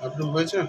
Upload হয়েছে?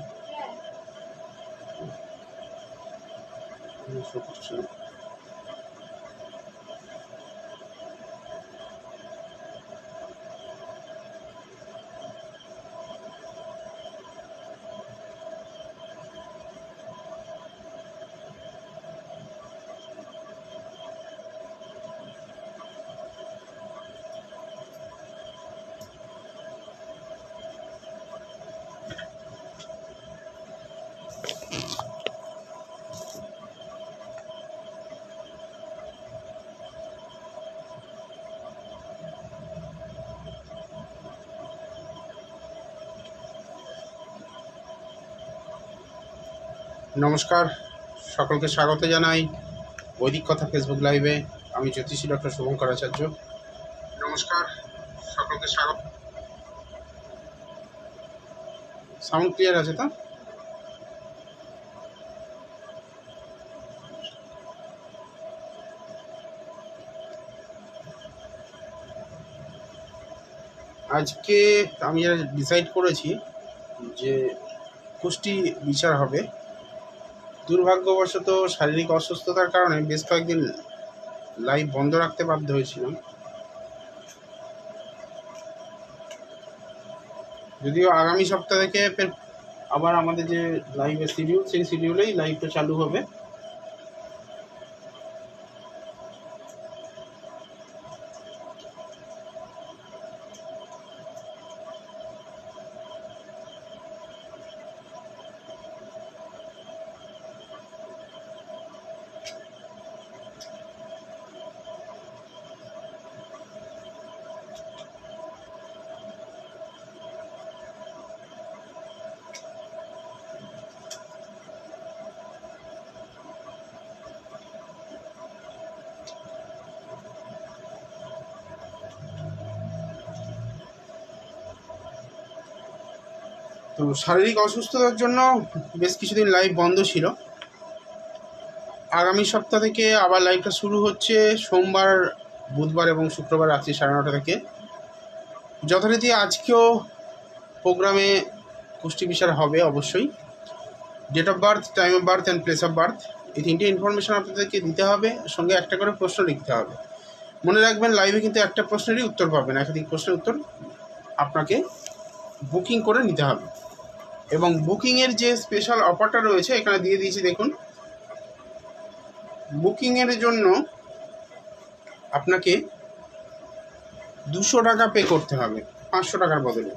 নমস্কার, সকলকে স্বাগত জানাই বৈদিক কথা ফেসবুক লাইভে। আমি জ্যোতিষী ডক্টর শুভঙ্কর আচার্য। নমস্কার, সকলকে স্বাগত। সাউন্ড ক্লিয়ার আছে তো? আজকে আমি ডিসাইড করেছি যে কুষ্টি বিচার হবে। দুর্ভাগ্যবশত শারীরিক অসুস্থতার কারণে বেশ কয়েকদিন লাইভ বন্ধ রাখতে বাধ্য হয়েছিলাম। যদিও আগামী সপ্তাহ থেকে আবার আমাদের যে লাইভের শিডিউল, সেই শিডিউলেই লাইভটা চালু হবে। তো শারীরিক অসুস্থতার জন্য বেশ কিছুদিন লাইভ বন্ধ ছিল। আগামী সপ্তাহ থেকে আবার লাইভটা শুরু হচ্ছে সোমবার, বুধবার এবং শুক্রবার রাত্রি 9:30 থেকে। যথারীতি আজকেও প্রোগ্রামে কুষ্টি বিচার হবে অবশ্যই। Date of birth, time of birth and place of birth, এই তিনটে ইনফরমেশন আপনাদেরকে দিতে হবে। সঙ্গে একটা করে প্রশ্ন লিখতে হবে। মনে রাখবেন, লাইভে কিন্তু একটা প্রশ্নেরই উত্তর পাবেন, একাধিক প্রশ্নের উত্তর আপনাকে বুকিং করে নিতে হবে। এবং বুকিংয়ের যে স্পেশাল অফারটা রয়েছে এখানে দিয়ে দিয়েছি, দেখুন। বুকিংয়ের জন্য আপনাকে 200 টাকা পে করতে হবে 500 টাকার বদলে।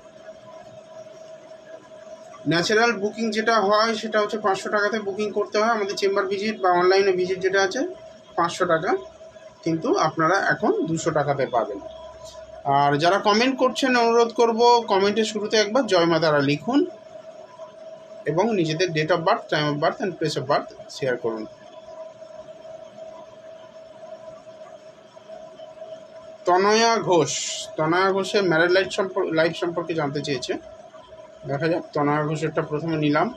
ন্যাচারাল বুকিং যেটা হয় সেটা হচ্ছে 500 টাকাতে বুকিং করতে হয়। আমাদের চেম্বার ভিজিট বা অনলাইনে ভিজিট যেটা আছে 500 টাকা, কিন্তু আপনারা এখন 200 টাকাতে পাবেন। আর যারা কমেন্ট করছেন, অনুরোধ করব কমেন্টের শুরুতে একবার জয় মা তারা লিখুন এবং নিজেদের date of birth, time of birth and place of birth share করুন। তনয়া ঘোষের ম্যারেড লাইফ সম্পর্কে জানতে চেয়েছে। দেখা যাক, তনয়া ঘোষেরটা প্রথমে নিলাম।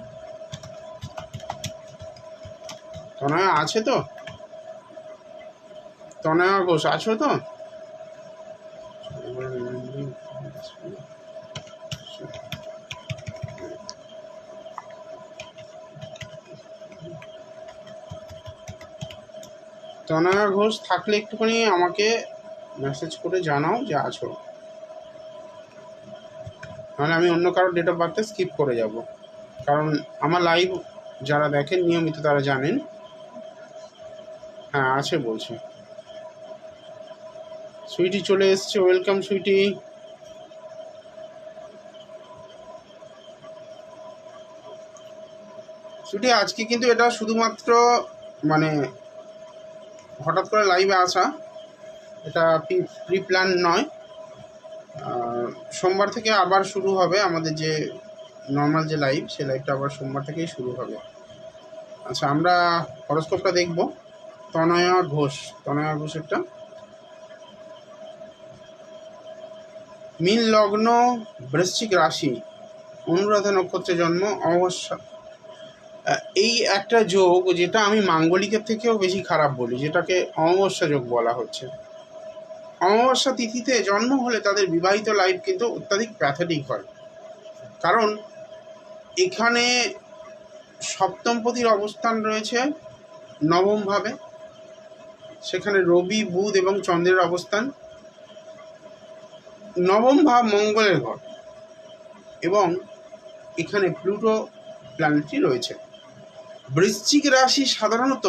তনয়া আছে তো? তনয়া ঘোষ আছো তো? তনয়া ঘোষ থাকলে একটুখানি আমাকে মেসেজ করে জানাও যে আছো, নাহলে আমি অন্য কারোর ডেট অফ বার্থে স্কিপ করে যাব। কারণ আমার লাইভ যারা দেখেন নিয়মিত তারা জানেন। হ্যাঁ, আছে বলছে। সুইটি চলে এসছে, ওয়েলকাম সুইটি। সুইটি, আজকে কিন্তু এটা শুধুমাত্র মানে হঠাৎ করে লাইভে আসা, এটা প্রি প্ল্যান নয়। সোমবার থেকে আবার শুরু হবে আমাদের যে নর্মাল যে লাইভ, সেই লাইভটা আবার সোমবার থেকেই শুরু হবে। আচ্ছা, আমরা হরস্কোপটা দেখব। তনয়া ঘোষেরটা মীন লগ্ন, বৃশ্চিক রাশি, অনুরাধা নক্ষত্রে জন্ম, অমাবস্যা। এই একটা যোগ যেটা আমি মাঙ্গলিকের থেকেও বেশি খারাপ বলি, যেটাকে অমাবস্যা যোগ বলা হচ্ছে। অমাবস্যা তিথিতে জন্ম হলে তাদের বিবাহিত লাইফ কিন্তু অত্যাধিক প্যাথেটিক হয়। কারণ এখানে সপ্তমপতির অবস্থান রয়েছে নবমভাবে, সেখানে রবি, বুধ এবং চন্দ্রের অবস্থান। নবম ভাব মঙ্গলের ঘর এবং এখানে প্লুটো প্ল্যানেটটি রয়েছে। বৃশ্চিক রাশি সাধারণত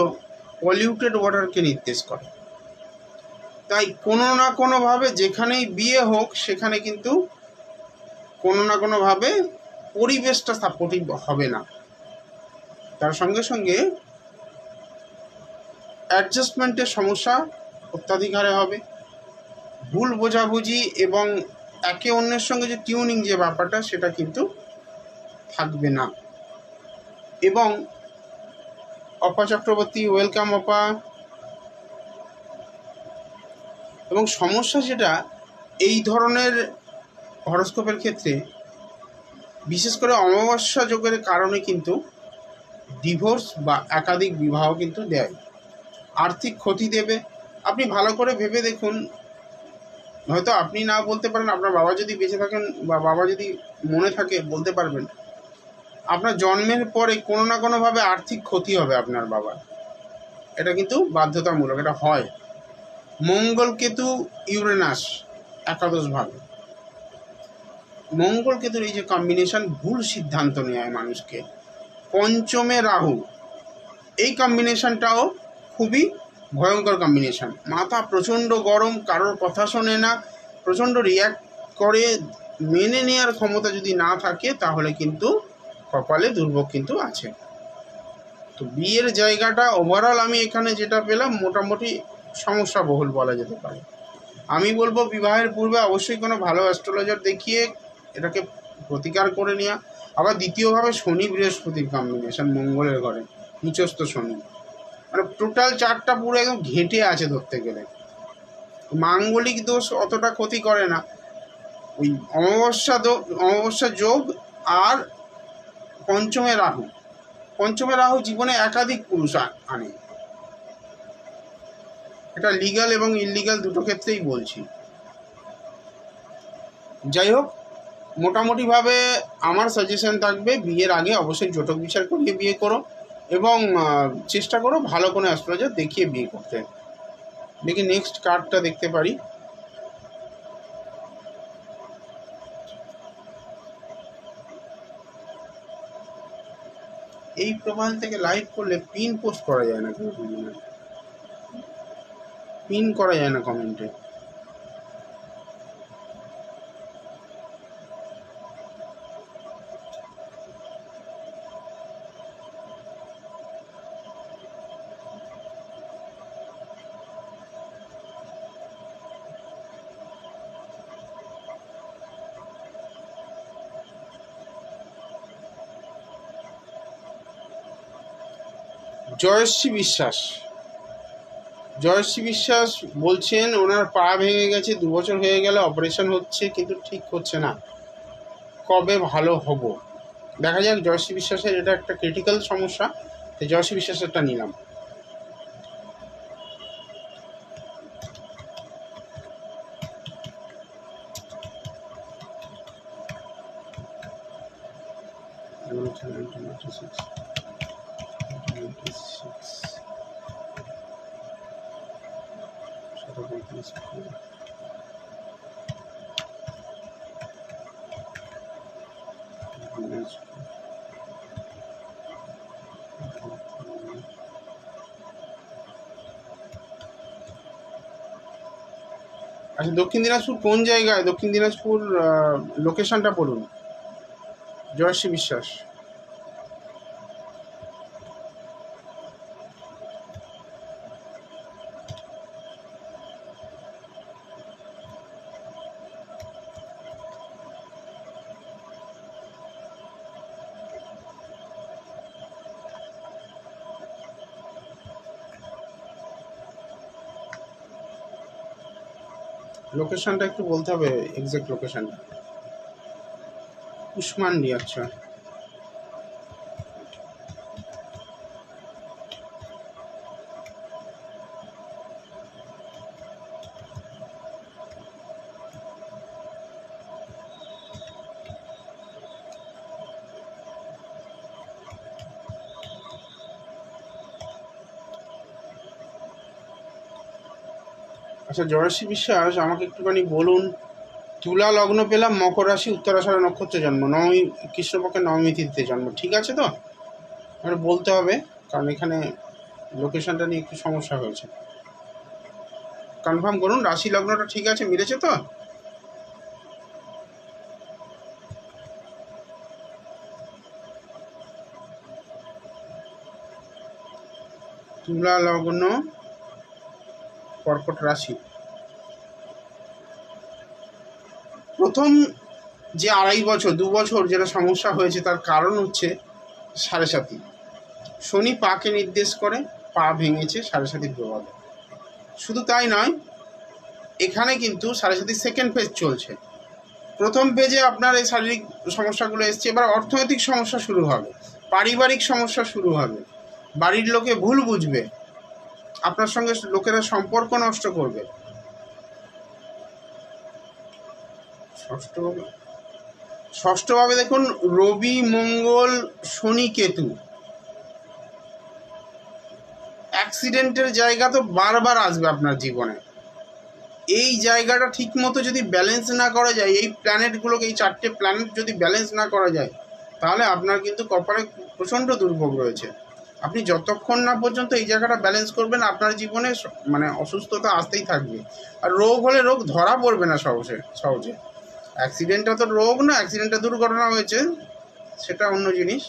পলিউটেড ওয়াটারকে নির্দেশ করে, তাই কোনো না কোনোভাবে যেখানেই বিয়ে হোক সেখানে কিন্তু কোনো না কোনোভাবে পরিবেশটা সাপোর্টিভ হবে না। তার সঙ্গে সঙ্গে অ্যাডজাস্টমেন্টের সমস্যা অত্যাধিক হারে হবে, ভুল বোঝাবুঝি এবং একে অন্যের সঙ্গে যে টিউনিং যে ব্যাপারটা সেটা কিন্তু থাকবে না। এবং অপা চক্রবর্তী, ওয়েলকাম অপা। এবং সমস্যা যেটা এই ধরনের হরস্কোপের ক্ষেত্রে, বিশেষ করে অমাবস্যা যোগের কারণে কিন্তু ডিভোর্স বা একাধিক বিবাহ কিন্তু দেয়, আর্থিক ক্ষতি দেবে। আপনি ভালো করে ভেবে দেখুন, হয়তো আপনি না বলতে পারেন, আপনার বাবা যদি বেঁচে থাকেন বা বাবা যদি মনে থাকে বলতে পারবেন, আপনার জন্মের পরে কোনো না কোনোভাবে আর্থিক ক্ষতি হবে আপনার বাবার। এটা কিন্তু বাধ্যতামূলক, এটা হয়। মঙ্গল কেতু ইউরেনাস একাদশ ভাবে, মঙ্গল কেতুর এই যে কম্বিনেশন, ভুল সিদ্ধান্ত নেয় মানুষকে। পঞ্চমে রাহু, এই কম্বিনেশনটাও খুবই ভয়ঙ্কর কম্বিনেশন। মাথা প্রচণ্ড গরম, কারোর কথা শোনে না, প্রচণ্ড রিয়্যাক্ট করে, মেনে নেওয়ার ক্ষমতা যদি না থাকে তাহলে কিন্তু কপালে দুর্ভোগ কিন্তু আছে। তো বিয়ের জায়গাটা ওভারঅল আমি এখানে যেটা পেলাম মোটামুটি সমস্যা বহুল বলা যেতে পারে। আমি বলবো বিবাহের পূর্বে অবশ্যই কোনো ভালো অ্যাস্ট্রোলজার দেখিয়ে এটাকে প্রতিকার করে নেওয়া। আবার দ্বিতীয়ভাবে শনি বৃহস্পতির কম্বিনেশন মঙ্গলের ঘরে, নিচস্থ শনি, মানে টোটাল চারটা পুরো একদম ঘেঁটে আছে ধরতে গেলে। মাঙ্গলিক দোষ অতটা ক্ষতি করে না, ওই অমাবস্যা যোগ আর পঞ্চমে রাহু। পঞ্চমে রাহু জীবনে একাধিক পুরুষ আনে, এটা লিগ্যাল এবং ইললিগ্যাল দুটো ক্ষেত্রেই বলছি। যাই হোক, মোটামুটিভাবে আমার সাজেশন থাকবে বিয়ের আগে অবশ্যই জটক বিচার করিয়ে বিয়ে করো এবং চেষ্টা করো ভালো কোনো অ্যাস্ট্রোলজার দেখিয়ে বিয়ে করতে। দেখি নেক্সট কার্ডটা দেখতে পারি। এই প্রোফাইল থেকে লাইভ করলে পিন পোস্ট করা যায় না, কেউ বুঝি না, পিন করা যায় না কমেন্টে। জয়শ্রী বিশ্বাস, জয়শ্রী বিশ্বাস বলছেন ওনার পা ভেঙে গেছে, 2 বছর হয়ে গেল, অপারেশন হচ্ছে কিন্তু ঠিক হচ্ছে না, কবে ভালো হব? দেখা যাক। জয়শ্রী বিশ্বাসের এটা একটা ক্রিটিক্যাল সমস্যা, তাই জয়শ্রী বিশ্বাসেরটা নিলাম। আচ্ছা, দক্ষিণ দিনাজপুর কোন জায়গায়? দক্ষিণ দিনাজপুর লোকেশনটা বলুন। জয়শ্রী বিশ্বাস, লোকেশনটা একটু বলতে হবে, এক্সাক্ট লোকেশনটা। কুশমান্ডি, আচ্ছা। আচ্ছা জয়শ্রী বিশ্বাস, আমাকে একটুখানি বলুন, তুলা লগ্ন পেলাম, মকর রাশি, উত্তরাষাঢ়া নক্ষত্রে জন্ম, নবমী, কৃষ্ণপক্ষের নবমী তিথিতে জন্ম, ঠিক আছে তো? আমার বলতে হবে, কারণ এখানে লোকেশনটা নিয়ে একটু সমস্যা হয়েছে। কনফার্ম করুন রাশি লগ্নটা ঠিক আছে, মিলেছে তো? তুলা লগ্ন, কর্কট রাশি। প্রথম যে 2.5 বছর 2 বছর যেটা সমস্যা হয়েছে, তার কারণ হচ্ছে সাড়ে সাতি। শনি পাকে নির্দেশ করে, পা ভেঙেছে সাড়ে সাতির প্রভাবে। শুধু তাই নয়, এখানে কিন্তু সাড়ে সাতির সেকেন্ড ফেজ চলছে। প্রথম পেজে আপনার এই শারীরিক সমস্যাগুলো এসছে, এবার অর্থনৈতিক সমস্যা শুরু হবে, পারিবারিক সমস্যা শুরু হবে, বাড়ির লোকে ভুল বুঝবে, আপনার সঙ্গে লোকেরা সম্পর্ক নষ্ট করবে। ষষ্ঠভাবে, ষষ্ঠভাবে দেখুন রবি, মঙ্গল, শনি, কেতু। অ্যাক্সিডেন্টের জায়গা তো বারবার আসবে আপনার জীবনে। এই জায়গাটা ঠিক মতো যদি ব্যালেন্স না করা যায়, এই প্ল্যানেটগুলোকে, এই 4টে প্ল্যানেট যদি ব্যালেন্স না করা যায়, তাহলে আপনার কিন্তু কপালে প্রচণ্ড দুর্ভোগ রয়েছে। আপনি যতক্ষণ না পর্যন্ত এই জায়গাটা ব্যালেন্স করবেন, আপনার জীবনে মানে অসুস্থতা আসতেই থাকবে। আর রোগ হলে রোগ ধরা পড়বে না সহজে সহজে। অ্যাক্সিডেন্টটা তো রোগ না, অ্যাক্সিডেন্টটা দুর্ঘটনা হয়েছে, সেটা অন্য জিনিস,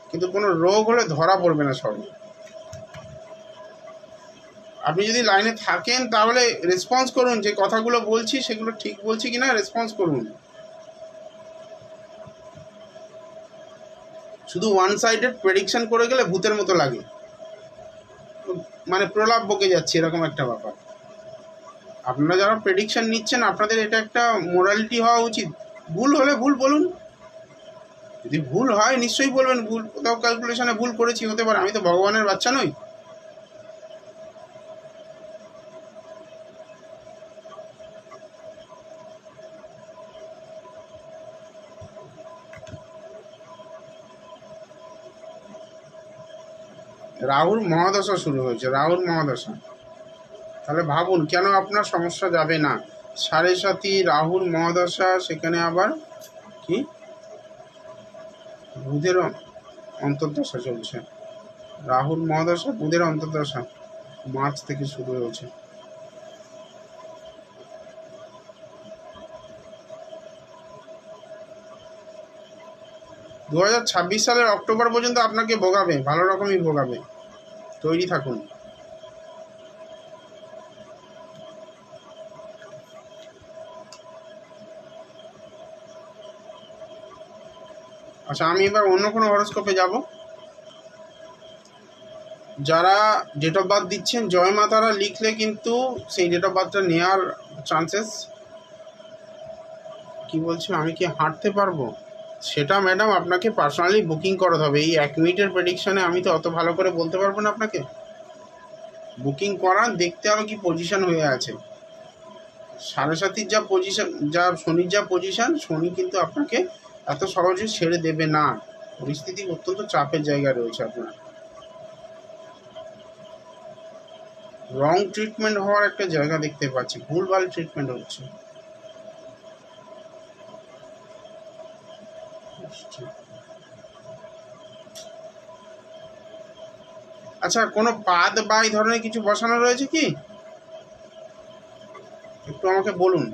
কিন্তু কোনো রোগ হলে ধরা পড়বে না সহজে। আপনি যদি লাইনে থাকেন তাহলে রেসপন্স করুন, যে কথাগুলো বলছি সেগুলো ঠিক বলছি কিনা রেসপন্স করুন। শুধু ওয়ান সাইডেড প্রেডিকশন করে গেলে ভূতের মতো লাগে, মানে প্রলাপ বকে যাচ্ছে এরকম একটা ব্যাপার। আপনারা যারা প্রেডিকশন নিচ্ছেন, আপনাদের এটা একটা মোরালিটি হওয়া উচিত। ভুল হলে ভুল বলুন, যদি ভুল হয় নিশ্চয়ই বলবেন, ভুল কোথাও ক্যালকুলেশনে ভুল করেছি, হতে পারে, আমি তো ভগবানের বাচ্চা নই। রাহুর মহাদশা শুরু হয়েছে, রাহুর মহাদশা। তাহলে ভাবুন কেন আপনার সমস্যা যাবে না। সাড়ে সাতি, রাহুর মহাদশা, সেখানে আবার কি বুধের অন্তর্দশা চলছে। রাহুর মহাদশা, বুধের অন্তর্দশা মার্চ থেকে শুরু হয়েছে। দু সালের অক্টোবর পর্যন্ত আপনাকে ভোগাবে, ভালো রকমই ভোগাবে, তৈরি থাকুন। আচ্ছা, আমি এবার অন্য কোনো হরোস্কোপে যাব। যারা ডেট অফ বার্থ দিচ্ছেন, জয় মা তারা লিখলে কিন্তু সেই ডেট অফ বার্থটা নেওয়ার চান্সেস। কি বলছি, আমি কি হাঁটতে পারবো? সেটা ম্যাডাম আপনাকে পার্সোনালি বুকিং করাতে হবে। এই 1 মিনিটের প্রেডিকশনে আমি তো অত ভালো করে বলতে পারবো না আপনাকে। বুকিং করান, দেখতে হবে কি পজিশন হয়ে আছে। সাড়ে সাতির যা পজিশন, যা শনির যা পজিশন, শনি কিন্তু আপনাকে এত সহজে ছেড়ে দেবে না। পরিস্থিতি অত্যন্ত চাপের জায়গায় রয়েছে আপনার। রং ট্রিটমেন্ট হওয়ার একটা জায়গা দেখতে পাচ্ছি, ভুলভাল ট্রিটমেন্ট হচ্ছে। আচ্ছা, কোনো পাদ বা এই ধরনের কিছু বসানো রয়েছে কি? একটু আমাকে বলুন।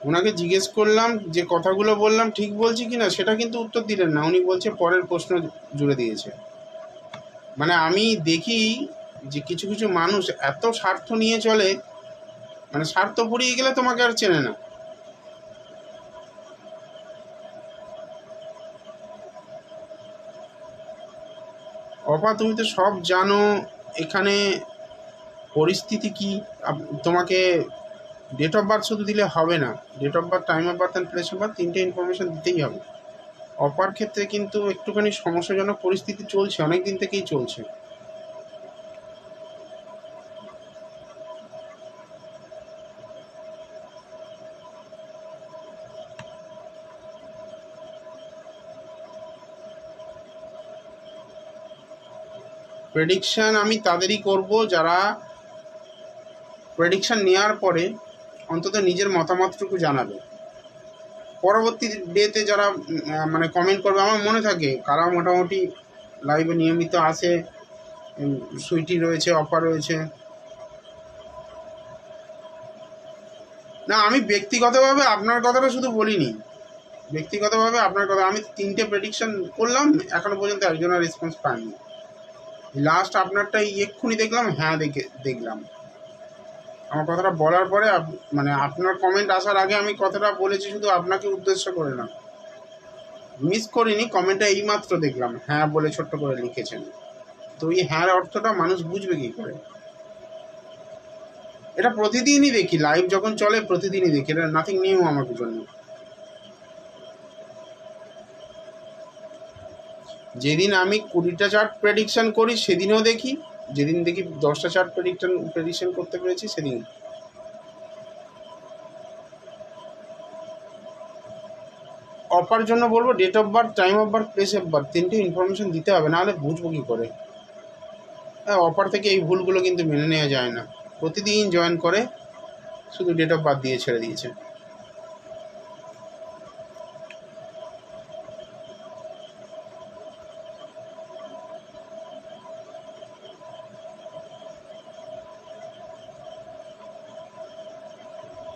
ওনাকে জিজ্ঞেস করলাম যে কথাগুলো বললাম ঠিক বলছি কিনা, সেটা কিন্তু উত্তর দিলেন না। উনি বলছে পরের প্রশ্ন জুড়ে দিয়েছে। মানে আমি দেখি যে কিছু কিছু মানুষ এত স্বার্থ নিয়ে চলে, মানে স্বার্থ ফুরিয়ে গেলে তোমাকে আর চেনে না। অপা, তুমি তো সব জানো। এখানে পরিস্থিতি কি, তোমাকে ডেট অফ বার্থ শুধু দিলে হবে না, date of birth, time of birth and place of birth, 3টে ইনফরমেশন দিতেই হবে। অপার ক্ষেত্রে কিন্তু একটুখানি সমস্যাজনক পরিস্থিতি চলছে, অনেক দিন থেকেই চলছে। প্রেডিকশান আমি তাদেরই করব যারা প্রেডিকশান নেওয়ার পরে অন্তত নিজের মতামতটুকু জানাবে। পরবর্তী ডেতে যারা মানে কমেন্ট করবে, আমার মনে থাকে কারা মোটামুটি লাইভে নিয়মিত আসে, সুইটি রয়েছে, অফার রয়েছে। না, আমি ব্যক্তিগতভাবে আপনার কথাটা শুধু বলিনি, ব্যক্তিগতভাবে আপনার কথা, আমি 3টে প্রেডিকশন করলাম, এখনো পর্যন্ত একজনের রেসপন্স পাইনি। লাস্ট আপনারটা এক্ষুনি দেখলাম, হ্যাঁ দেখলাম। আমার কথাটা বলার পরে মানে আপনার কমেন্ট আসার আগে আমি কথাটা বলেছি, শুধু আপনাকে উদ্দেশ্য করে না, মিস করিনি। কমেন্টটা এইমাত্র দেখলাম, হ্যাঁ বলে ছোট্ট করে লিখেছেন। তো এই হ্যাঁ অর্থটা মানুষ বুঝবে কি করে? এটা প্রতিদিনই দেখি, লাইভ যখন চলে প্রতিদিনই দেখি, এটা নাথিং নিউ আমার জন্য। যেদিন আমি 20টা চার্ট প্রেডিকশন করি সেদিনও দেখি, যেদিন দেখি 10টা চার্ট প্রেডিকশন করতে পেরেছি সেদিন। অফার জন্য বলবো date of birth, time of birth, place of birth, 3টে ইনফরমেশন দিতে হবে, নাহলে বুঝবো কী করে? হ্যাঁ, অফার থেকে এই ভুলগুলো কিন্তু মেনে নেওয়া যায় না। প্রতিদিন জয়েন করে শুধু ডেট অফ বার্থ দিয়ে ছেড়ে দিয়েছে।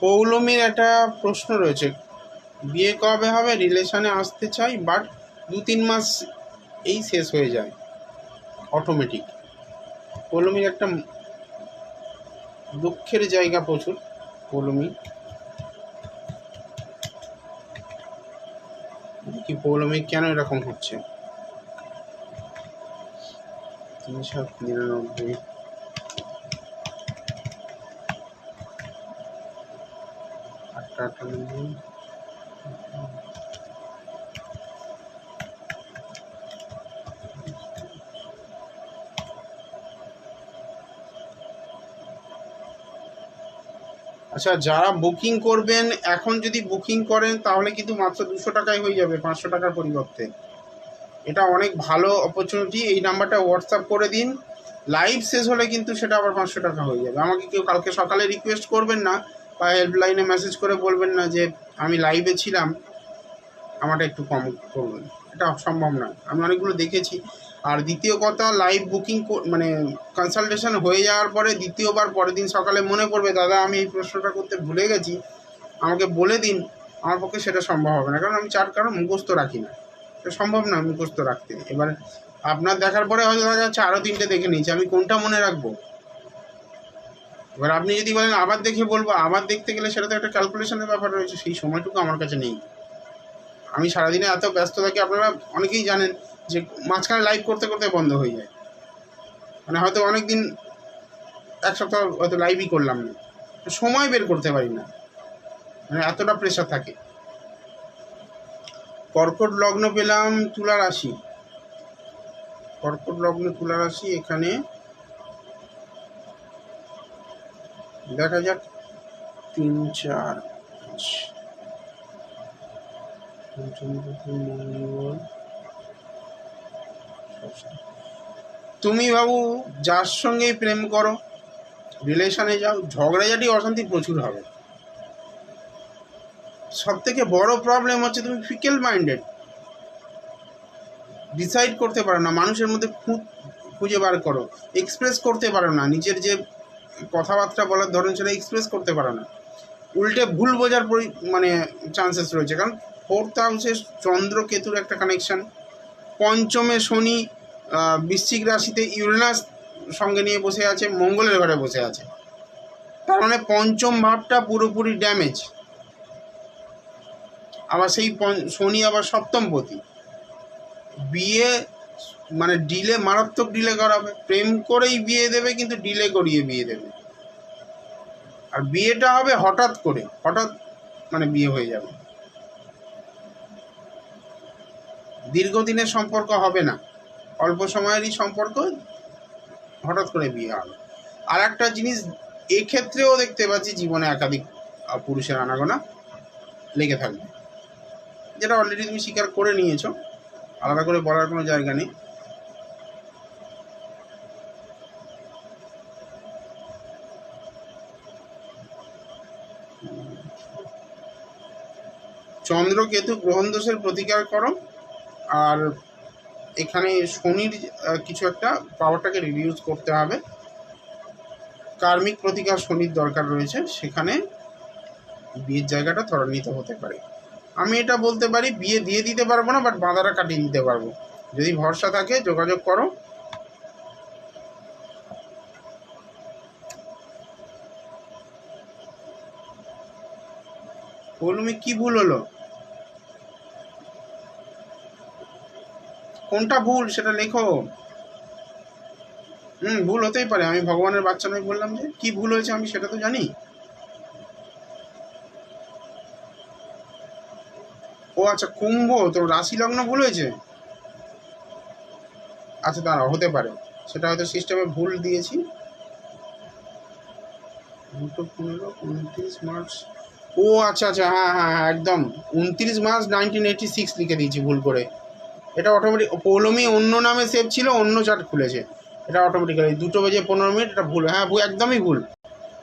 পৌলমীর একটা প্রশ্ন রয়েছে, বিয়ে কবে হবে? রিলেশনে আসতে চাই, বাট 2-3 মাস এই শেষ হয়ে যায় অটোমেটিক। পৌলমীর একটা দুঃখের জায়গা প্রচুর। পৌলমী কি, পৌলমী কেন এরকম হচ্ছে? 3799 898। আচ্ছা, যারা বুকিং করবেন এখন যদি বুকিং করেন তাহলে কিন্তু মাত্র 200 টাকায় হয়ে যাবে 500 টাকার পরিবর্তে। এটা অনেক ভালো অপরচুনিটি। এই নাম্বারটা হোয়াটসঅ্যাপ করে দিন, লাইভ শেষ হলে কিন্তু সেটা আবার 500 টাকা হয়ে যাবে। আমাকে কেউ কালকে সকালে রিকোয়েস্ট করবেন না বা হেল্পলাইনে মেসেজ করে বলবেন না যে আমি লাইভে ছিলাম, আমারটা একটু কম করবেন, এটা সম্ভব নয়। আমি অনেকগুলো দেখেছি। আর দ্বিতীয় কথা, লাইভ বুকিং মানে কনসালটেশন হয়ে যাওয়ার পরে দ্বিতীয়বার পরের দিন সকালে মনে পড়বে, দাদা আমি এই প্রশ্নটা করতে ভুলে গেছি, আমাকে বলে দিন, আমার পক্ষে সেটা সম্ভব হবে না, কারণ আমি চার্ট কারণ মুখস্থ রাখি না, এটা সম্ভব না মুখস্থ রাখতে। এবার আপনার দেখার পরে হয়তো দেখা যাচ্ছে আরও 3টে দেখে নিয়েছি, আমি কোনটা মনে রাখবো? এবার আপনি যদি বলেন আবার দেখে বলবো, আবার দেখতে গেলে সেটা তো একটা ক্যালকুলেশনের ব্যাপার রয়েছে, সেই সময়টুকু আমার কাছে নেই। আমি সারাদিনে এত ব্যস্ত থাকি, আপনারা অনেকেই জানেন যে মাঝখানে লাইভ করতে করতে বন্ধ হয়ে যায়, মানে হয়তো অনেক দিন 1 সপ্তাহ হয়তো লাইভই করলাম না, সময় বের করতে পারি না, মানে এতটা প্রেশার থাকে। কর্কট লগ্ন পেলাম, তুলা রাশি, কর্কট লগ্ন তুলা রাশি। এখানে দেখা যাক 3 4 5। তুমি বাবু যার সঙ্গেই প্রেম করো, রিলেশনে যাও, ঝগড়াঝাটি অশান্তি প্রচুর হবে। সব থেকে বড় প্রবলেম হচ্ছে তুমি ফিকেল মাইন্ডেড, ডিসাইড করতে পারো না, মানুষের মধ্যে খুঁজে বার করো, এক্সপ্রেস করতে পারো না, নিজের যে কথাবার্তা বলার ধরন সেটা এক্সপ্রেস করতে পারো না, উল্টে ভুল বোঝার মানে চান্সেস রয়েছে। কারণ 4th হাউসে চন্দ্র কেতুর একটা কানেকশান, পঞ্চমে শনি, বৃশ্চিক রাশিতে ইউরেনাস সঙ্গে নিয়ে বসে আছে, মঙ্গলের ঘরে বসে আছে, তার মানে পঞ্চম ভাবটা পুরোপুরি ড্যামেজ। আবার সেই শনি আবার সপ্তমপতি, বিয়ে মানে ডিলে, মারাত্মক ডিলে করাবে, প্রেম করেই বিয়ে দেবে কিন্তু ডিলে করিয়ে বিয়ে দেবে, আর বিয়েটা হবে হঠাৎ করে, হঠাৎ মানে বিয়ে হয়ে যাবে, দীর্ঘদিনের সম্পর্ক হবে না, অল্প সময়েরই সম্পর্ক, হঠাৎ করে বিয়ে হবে। আর একটা জিনিস এক্ষেত্রেও দেখতে পাচ্ছি, জীবনে একাধিক পুরুষের আনাগোনা লেগে থাকবে, যেটা অলরেডি তুমি স্বীকার করে নিয়েছো, আলাদা করে বলার কোনো জায়গা নেই। চন্দ্র কেতু গ্রহণ দোষের প্রতিকার করো। আর এখানে শনির কিছু একটা পাওয়ারটাকে রিডিউস করতে হবে, কার্মিক প্রতিকার শনির দরকার রয়েছে, সেখানে বিয়ের জায়গাটা ত্বরান্বিত হতে পারে। আমি এটা বলতে পারি বিয়ে দিয়ে দিতে পারবো না, বাট বাঁধাটা কাটিয়ে দিতে পারবো। যদি ভরসা থাকে যোগাযোগ করো। পৌলমি কি ভুল হলো? কোনটা ভুল সেটা লেখো। ভুল হতেই পারে, আমি ভগবানের বাচ্চা নই বললাম যে, কি ভুল হয়েছে আমি সেটা তো জানি। ও আচ্ছা, কুম্ভ, তো রাশি লগ্ন ভুল হয়েছে। আচ্ছা দাঁড়াও, হতে পারে সেটা হয়তো সিস্টেমে ভুল দিয়েছি। 29 মার্চ। ও আচ্ছা আচ্ছা, হ্যাঁ হ্যাঁ হ্যাঁ, একদম 29 মার্চ 1986 লিখে দিয়েছি ভুল করে। এটা অটোমেটিক, পৌলমি অন্য নামে সেভ ছিল, অন্য চার্ট খুলেছে, এটা অটোমেটিক্যালি 2:15 এটা ভুল। হ্যাঁ একদমই ভুল,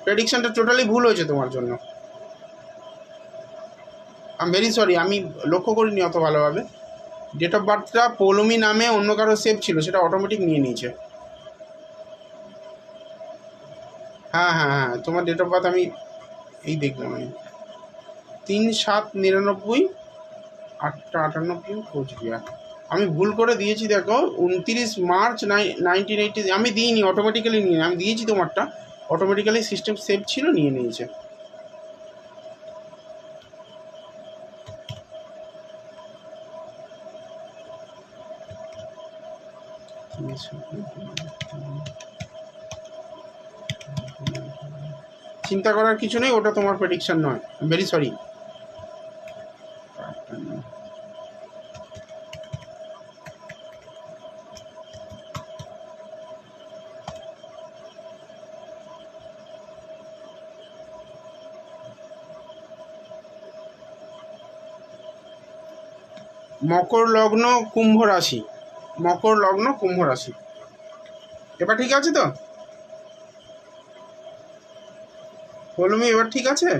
প্রেডিকশনটা টোটালি ভুল হয়েছে তোমার জন্য। আই এম ভেরি সরি, আমি লক্ষ্য করিনি অত ভালোভাবে। ডেট অফ বার্থটা পৌলমি নামে অন্য কারো সেভ ছিল, সেটা অটোমেটিক নিয়ে নিয়েছে। হ্যাঁ হ্যাঁ হ্যাঁ, তোমার ডেট অফ বার্থ আমি এই দেখলাম, আমি 3/7/99, 8টা 58 কোচবিহার। আমি ভুল করে দিয়েছি, দেখো 29 মার্চ 1980, আমি দিইনি, অটোমেটিক্যালি নিয়ে আমি দিয়েছি তোমারটা, অটোমেটিক্যালি সিস্টেম সেভ ছিল, নিয়ে নিয়েছে। চিন্তা করার কিছু নেই, ওটা তোমার প্রেডিকশন নয়, ভেরি সরি। মকর লগ্ন কুম্ভ রাশি, মকর লগ্ন কুম্ভ রাশি। এবার ঠিক আছে তো পৌলমি, এবার ঠিক আছে?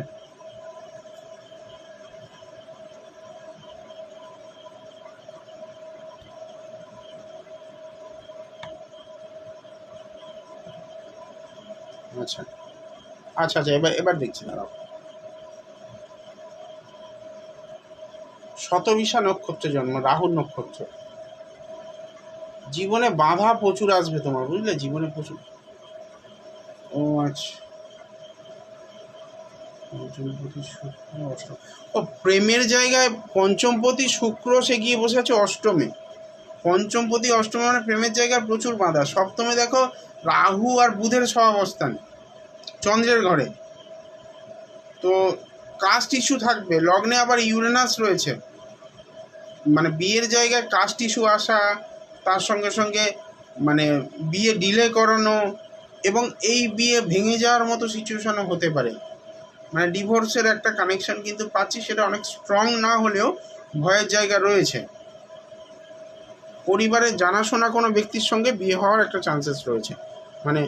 আচ্ছা আচ্ছা আচ্ছা, এবার এবার দেখছি, দাঁড়াও। শতবিশা নক্ষত্রে জন্ম, রাহুর নক্ষত্র। জীবনে বাধা প্রচুর আসবে তোমার, বুঝলে, জীবনে প্রচুর। ও আচ্ছা, পঞ্চমপতি শুক্র অষ্টম। ও প্রেমের জায়গায় পঞ্চমপতি শুক্র সে গিয়ে বসে আছে অষ্টমে। পঞ্চমপতি অষ্টমে মানে প্রেমের জায়গায় প্রচুর বাধা। সপ্তমে দেখো রাহু আর বুধের সহাবস্থান চন্দ্রের ঘরে, তো কাস্ট ইস্যু থাকবে। লগ্নে আবার ইউরেনাস রয়েছে, মানে বিয়ের জায়গায় কাস্ট ইস্যু আসা, তার সঙ্গে সঙ্গে মানে বিয়ে ডিলে করানো, এবং এই বিয়ে ভেঙে যাওয়ার মতো সিচুয়েশনও হতে পারে। মানে ডিভোর্সের একটা কানেকশন কিন্তু পাচ্ছি, সেটা অনেক স্ট্রং না হলেও ভয়ের জায়গা রয়েছে। পরিবারের জানাশোনা কোনো ব্যক্তির সঙ্গে বিয়ে হওয়ার একটা চান্সেস রয়েছে, মানে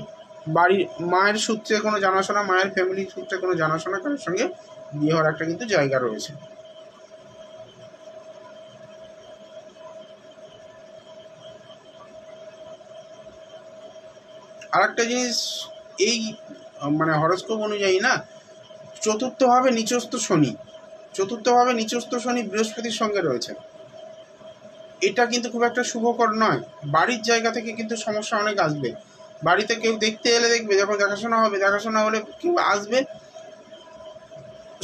বাড়ির মায়ের সূত্রে কোনো জানাশোনা, মায়ের ফ্যামিলির সূত্রে কোনো জানাশোনা কারোর সঙ্গে বিয়ে হওয়ার একটা কিন্তু জায়গা রয়েছে। আর একটা জিনিস, এই মানে হরস্কোপ অনুযায়ী না, চতুর্থভাবে নিচস্থ শনি, চতুর্থভাবে নিচস্থ শনি বৃহস্পতির সঙ্গে রয়েছে, এটা কিন্তু খুব একটা শুভকর নয়। বাড়ির জায়গা থেকে কিন্তু সমস্যা অনেক আসবে। বাড়িতে কেউ দেখতে এলে দেখবে, যখন দেখাশোনা হবে, দেখাশোনা হলে কেউ আসবে,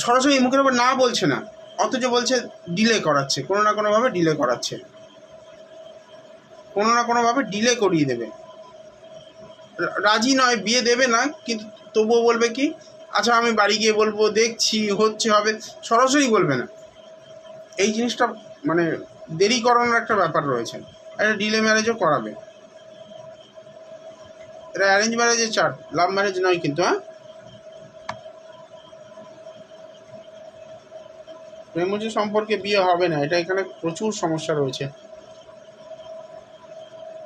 সরাসরি মুখের উপর না বলছে না, অথচ বলছে ডিলে করাচ্ছে, কোনো না কোনোভাবে ডিলে করাচ্ছে, কোনো না কোনোভাবে ডিলে করিয়ে দেবে। রাজি নয়, বিয়ে দেবে না, কিন্তু তবুও বলবে কি, আচ্ছা আমি বাড়ি গিয়ে বলবো, দেখছি হচ্ছে হবে, সরাসরি বলবে না। এই জিনিসটা মানে দেরি করানোর একটা ব্যাপার রয়েছে, একটা ডিলে ম্যারেজও করাবে। এটা অ্যারেঞ্জ ম্যারেজের চার্ট, লাভ ম্যারেজ নয় কিন্তু। হ্যাঁ, প্রেমজ সম্পর্কে বিয়ে হবে না, এটা এখানে প্রচুর সমস্যা রয়েছে,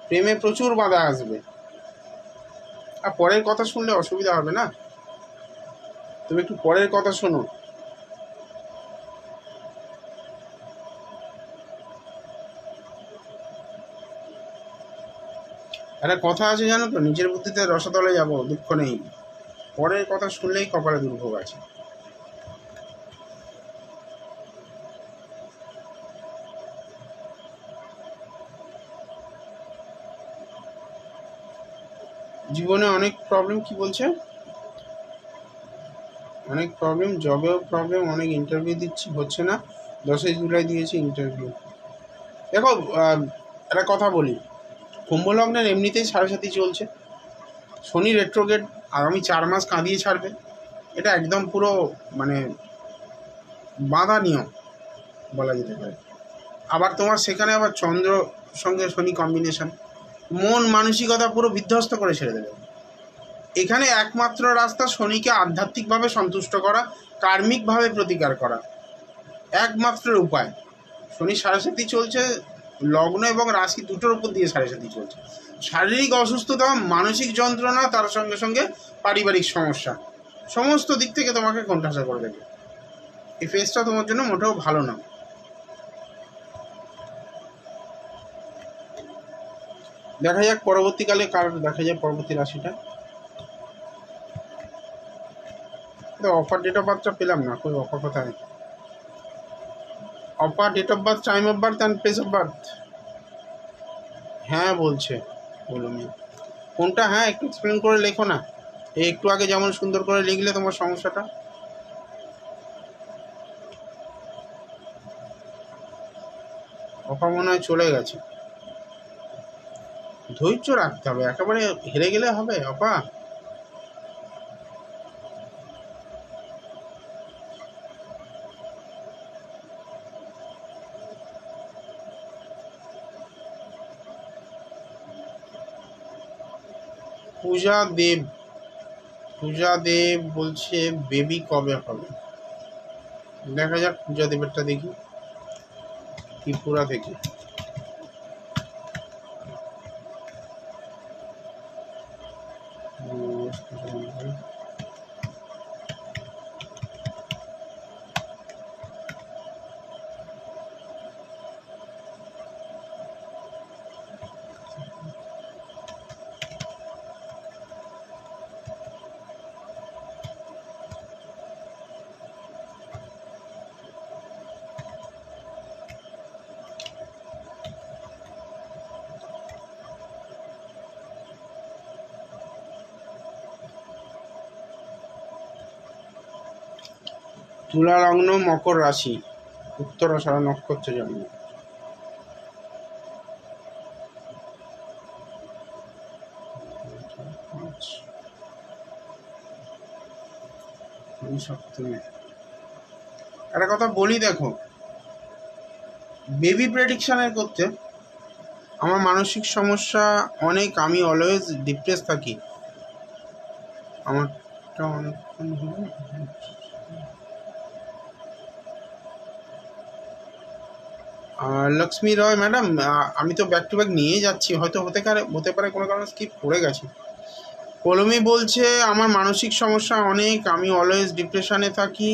প্রেমে প্রচুর বাধা আসবে। আর পরের কথা শুনলে অসুবিধা হবে না। তুমি একটু পরের কথা শোনো। একটা কথা আছে জানো তো, নিজের বুদ্ধিতে রসাতলে যাব, দুঃখ নেই। পরের কথা শুনলেই কপালে দুর্ভোগ আছে। জীবনে অনেক প্রবলেম, কি বলছে? অনেক প্রবলেম, জবেও প্রবলেম, অনেক ইন্টারভিউ দিচ্ছি, হচ্ছে না। 10ই জুলাই দিয়েছি ইন্টারভিউ। দেখো, একটা কথা বলি, কুম্ভ লগ্নের এমনিতেই 7.5 চলছে, শনি রেট্রোগেট আগামী 4 মাস কাঁদিয়ে ছাড়বে। এটা একদম পুরো মানে বাঁধা নিয়ম বলা যেতে পারে। আবার তোমার সেখানে আবার চন্দ্র সঙ্গে শনি কম্বিনেশন, মন মানসিকতা পুরো বিধ্বস্ত করে ছেড়ে দেবে। এখানে একমাত্র রাস্তা শনিকে আধ্যাত্মিকভাবে সন্তুষ্ট করা, কার্মিকভাবে প্রতিকার করা, একমাত্র উপায়। শনি 7.5 চলছে, লগ্ন এবং রাশি দুটোর উপর দিয়ে 7.5 চলছে। শারীরিক অসুস্থতা, মানসিক যন্ত্রণা, তার সঙ্গে সঙ্গে পারিবারিক সমস্যা, সমস্ত দিক থেকে তোমাকে কোণঠাসা করে দেবে। এই ফেজটা তোমার জন্য মোটেও ভালো না। দেখা যাক পরবর্তীকালে কার দেখা যায় পরবর্তী রাশিটা। অফার ডেট অফ বার্থটা পেলাম না, কই অফার কোথায়? Offer date of birth, time of birth and place of birth. হ্যাঁ বলছে, বলুন কোনটা? হ্যাঁ একটু এক্সপ্লেন করে লেখো না। এই একটু আগে যেমন সুন্দর করে লিখলে তোমার সমস্যাটা। অফার মনে হয় চলে গেছে। ধৈর্য রাখতে হবে, একেবারে হেরে গেলে হবে অপা? পূজা দেব বলছে বেবি কবে হবে। দেখা যাক পূজা দেবেরটা দেখি, ত্রিপুরা থেকে। তুলা লগ্ন, মকর রাশি, উত্তরাষাঢ়া নক্ষত্রে জন্ম। সপ্তমী। একটা কথা বলি, দেখো বেবি প্রেডিকশনের করতে আমার মানসিক সমস্যা অনেক, আমি অলওয়েজ ডিপ্রেস থাকি। আমারটা অনেকক্ষণ হলো। লক্ষ্মী রয় ম্যাডাম, আমি তো ব্যাক টু ব্যাক নিয়ে যাচ্ছি, হয়তো হতে পারে কোনো কারণে স্কিপ করে গেছি। কলমি বলছে আমার মানসিক সমস্যা অনেক, আমি অলওয়েজ ডিপ্রেশনে থাকি,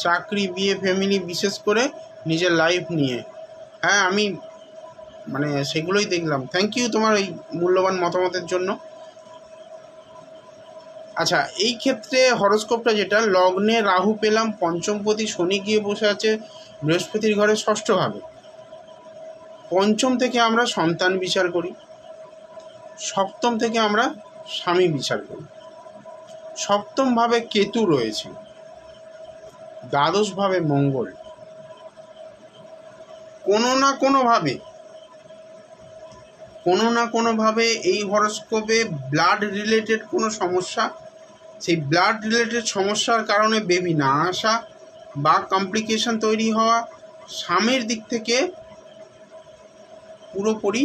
চাকরি, বিয়ে, ফ্যামিলি, বিশেষ করে নিজের লাইফ নিয়ে। হ্যাঁ আমি মানে সেগুলোই দেখলাম। থ্যাংক ইউ তোমার এই মূল্যবান মতামতের জন্য। আচ্ছা, এই ক্ষেত্রে হরোস্কোপটা যেটা, লগ্নে রাহু পেলাম, পঞ্চমপতি শনি গিয়ে বসে আছে বৃহস্পতির ঘরে ষষ্ঠভাবে। পঞ্চম থেকে আমরা সন্তান বিচার করি, সপ্তম থেকে আমরা স্বামী বিচার করি। সপ্তমভাবে কেতু রয়েছে, দ্বাদশভাবে মঙ্গল। কোনো না কোনোভাবে এই হরোস্কোপে ব্লাড রিলেটেড কোনো সমস্যা, সেই ব্লাড রিলেটেড সমস্যার কারণে বেবি না আসা বা কমপ্লিকেশন তৈরি হওয়া, স্বামীর দিক থেকে পুরোপুরি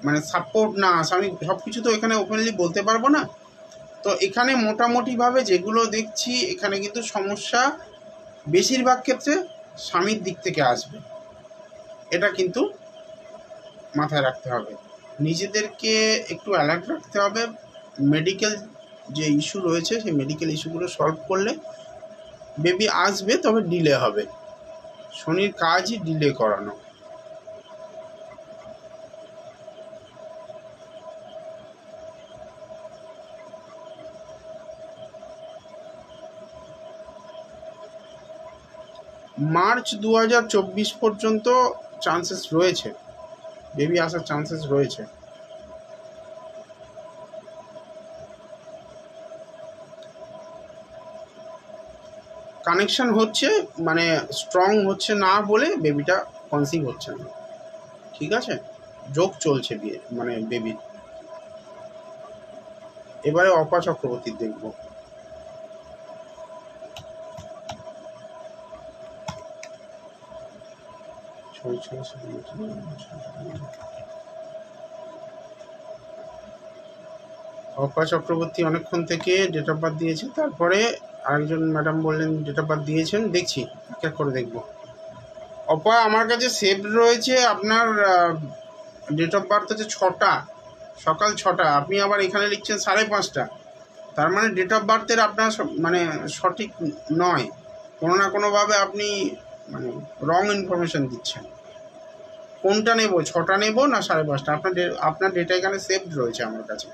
মানে সাপোর্ট না আসা। আমি সব কিছু তো এখানে ওপেনলি বলতে পারবো না, তো এখানে মোটামুটিভাবে যেগুলো দেখছি, এখানে কিন্তু সমস্যা বেশিরভাগ ক্ষেত্রে স্বামীর দিক থেকে আসবে। এটা কিন্তু মাথায় রাখতে হবে, নিজেদেরকে একটু অ্যালার্ট রাখতে হবে। মেডিকেল যে ইস্যু রয়েছে সেই মেডিকেল ইস্যুগুলো সলভ করলে বেবি আসবে, তবে ডিলে হবে। শনির কাজই ডিলে করানো। মার্চ 2024 পর্যন্ত চান্সেস রয়েছে, বেবি আসার চান্সেস রয়েছে। কানেকশন হচ্ছে, মানে স্ট্রং হচ্ছে না বলে বেবিটা কনসিভ হচ্ছে না, ঠিক আছে? যোগ চলছে বিয়ে মানে বেবির। এবারে অপা চক্রবর্তীর দেখব। অপা চক্রবর্তী অনেকক্ষণ থেকে ডেট অফ বার্থ দিয়েছে, তারপরে আরেকজন ম্যাডাম বললেন ডেট অফ বার্থ দিয়েছেন, দেখছি এক এক করে দেখব। অপা আমার কাছে সেভ রয়েছে আপনার ডেট অফ বার্থ হচ্ছে 6টা, সকাল 6টা, আপনি আবার এখানে লিখছেন 5:30। তার মানে ডেট অফ বার্থের আপনার মানে সঠিক নয়, কোনো না কোনোভাবে আপনি মানে রং ইনফরমেশান দিচ্ছেন। কোনটা নেব, 6টা নেব না 5:30? আপনার ডেটা এখানে সেভড রয়েছে আমার কাছে।